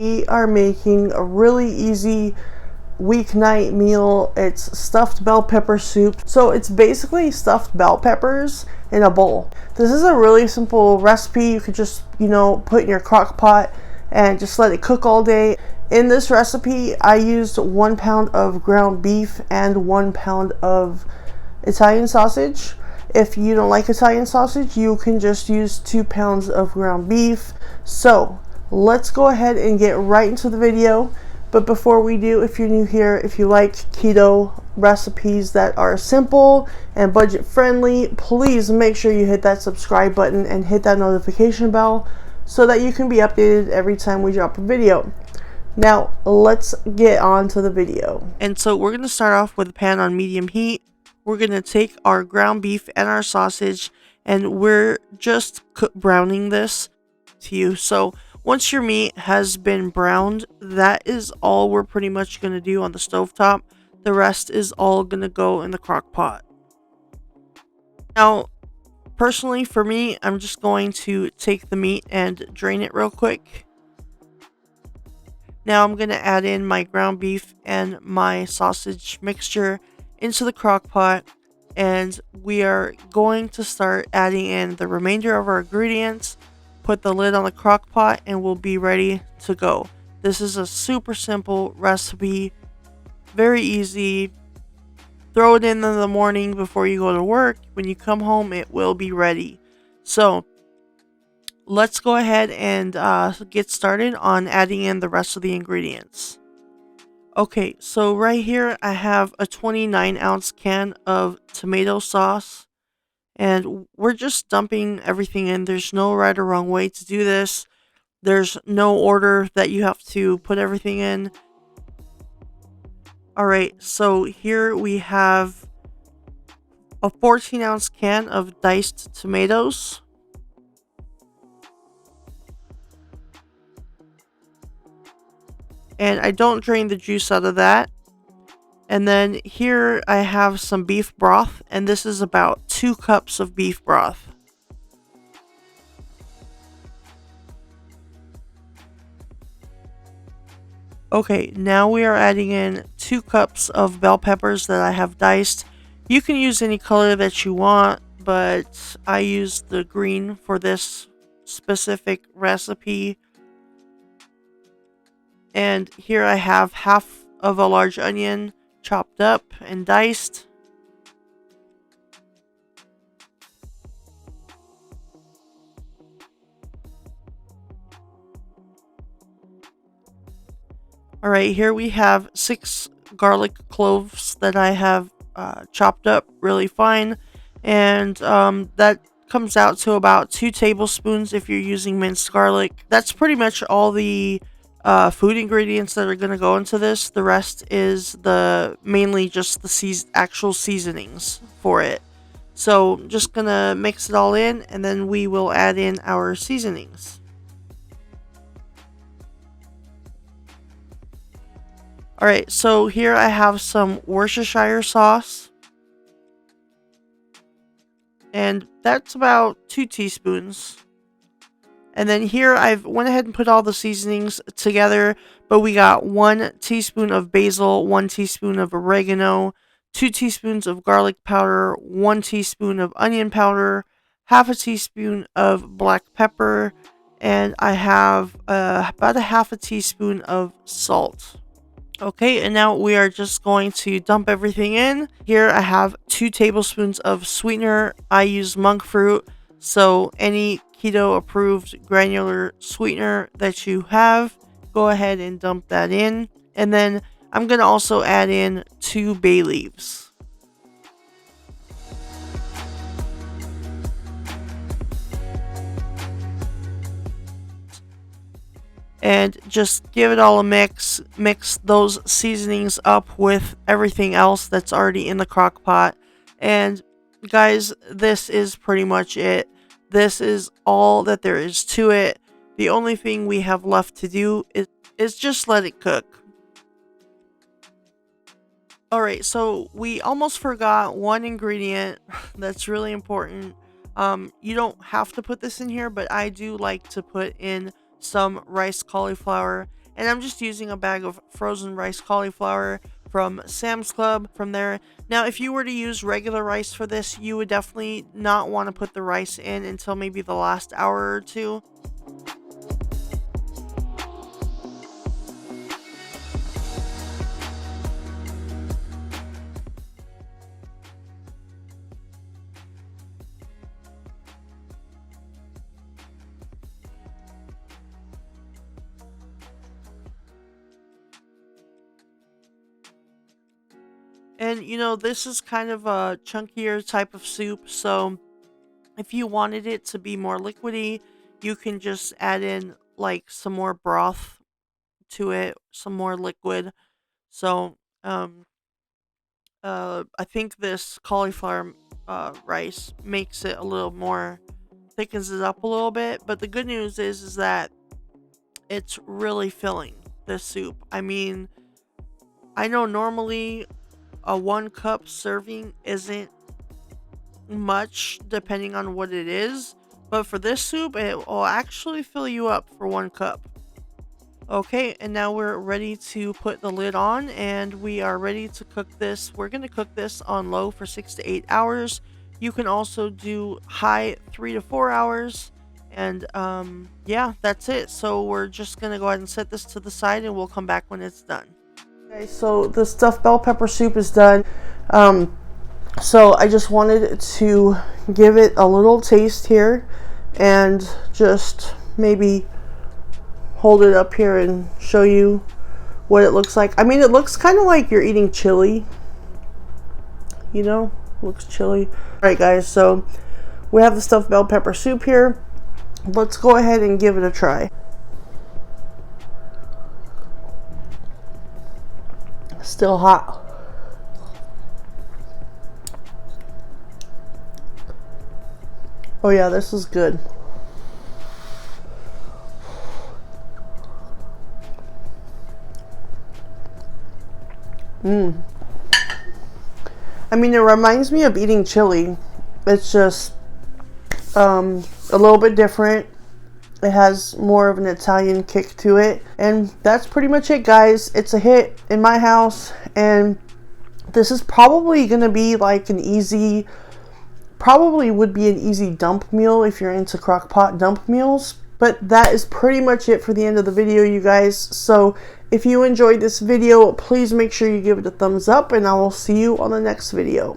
We are making a really easy weeknight meal. It's stuffed bell pepper soup. So it's basically stuffed bell peppers in a bowl. This is a really simple recipe. You could just, put in your crock pot and just let it cook all day. In this recipe, I used 1 pound of ground beef and 1 pound of Italian sausage. If you don't like Italian sausage, you can just use 2 pounds of ground beef. So let's go ahead and get right into the video. But before we do, if you're new here, if you like keto recipes that are simple and budget friendly, please make sure you hit that subscribe button and hit that notification bell so that you can be updated every time we drop a video. Now let's get on to the video. And so we're going to start off with a pan on medium heat. We're going to take our ground beef and our sausage, and we're just browning this to you. So once your meat has been browned, that is all we're pretty much going to do on the stovetop. The rest is all going to go in the crock pot. Now, personally for me, I'm just going to take the meat and drain it real quick. Now I'm going to add in my ground beef and my sausage mixture into the crock pot, and we are going to start adding in the remainder of our ingredients. Put the lid on the crock pot and we'll be ready to go. This is a super simple recipe, very easy. Throw it in the morning before you go to work. When you come home, it will be ready. So let's go ahead and get started on adding in the rest of the ingredients. Okay, so right here I have a 29-ounce can of tomato sauce. And we're just dumping everything in. There's no right or wrong way to do this. There's no order that you have to put everything in. Alright, so here we have a 14-ounce can of diced tomatoes. And I don't drain the juice out of that. And then here I have some beef broth, and this is about 2 cups of beef broth. Okay, now we are adding in 2 cups of bell peppers that I have diced. You can use any color that you want, but I used the green for this specific recipe. And here I have half of a large onion chopped up and diced. Alright, here we have 6 garlic cloves that I have chopped up really fine. And that comes out to about 2 tablespoons if you're using minced garlic. That's pretty much all the food ingredients that are going to go into this. The rest is mainly just the actual seasonings for it. So just gonna mix it all in, and then we will add in our seasonings. Alright, so here I have some Worcestershire sauce, and that's about 2 teaspoons. And then here I've went ahead and put all the seasonings together, but we got 1 teaspoon of basil, 1 teaspoon of oregano, 2 teaspoons of garlic powder, 1 teaspoon of onion powder, half a teaspoon of black pepper, and I have about a half a teaspoon of salt. Okay, and now we are just going to dump everything in. Here I have 2 tablespoons of sweetener. I use monk fruit, so any keto approved granular sweetener that you have, go ahead and dump that in. And then I'm going to also add in 2 bay leaves. And just give it all a mix. Mix those seasonings up with everything else that's already in the crock pot. And guys, this is pretty much it. This is all that there is to it. The only thing we have left to do is just let it cook. Alright, so we almost forgot one ingredient that's really important. You don't have to put this in here, but I do like to put in some rice cauliflower. And I'm just using a bag of frozen rice cauliflower from Sam's Club from there. Now, if you were to use regular rice for this, you would definitely not want to put the rice in until maybe the last hour or two. And you know, this is kind of a chunkier type of soup, so if you wanted it to be more liquidy, you can just add in like some more broth to it, some more liquid. So, I think this cauliflower rice makes it a little more, thickens it up a little bit. But the good news is that it's really filling, this soup. I mean, I know normally a 1 cup serving isn't much depending on what it is, but for this soup it will actually fill you up for 1 cup. Okay, and now we're ready to put the lid on, and we are ready to cook this. We're going to cook this on low for 6 to 8 hours. You can also do high 3 to 4 hours. And yeah, that's it. So we're just going to go ahead and set this to the side, and we'll come back when it's done. Okay, so the stuffed bell pepper soup is done. So I just wanted to give it a little taste here and just maybe hold it up here and show you what it looks like. I mean, it looks kind of like you're eating chili. You know, looks chili. Alright guys, so we have the stuffed bell pepper soup here. Let's go ahead and give it a try. Still hot. Oh yeah, this is good. I mean, it reminds me of eating chili. It's just a little bit different. It has more of an Italian kick to it. And that's pretty much it, guys. It's a hit in my house. And this is probably going to be like an easy, probably would be an easy dump meal if you're into crock pot dump meals. But that is pretty much it for the end of the video, you guys. So if you enjoyed this video, please make sure you give it a thumbs up, and I will see you on the next video.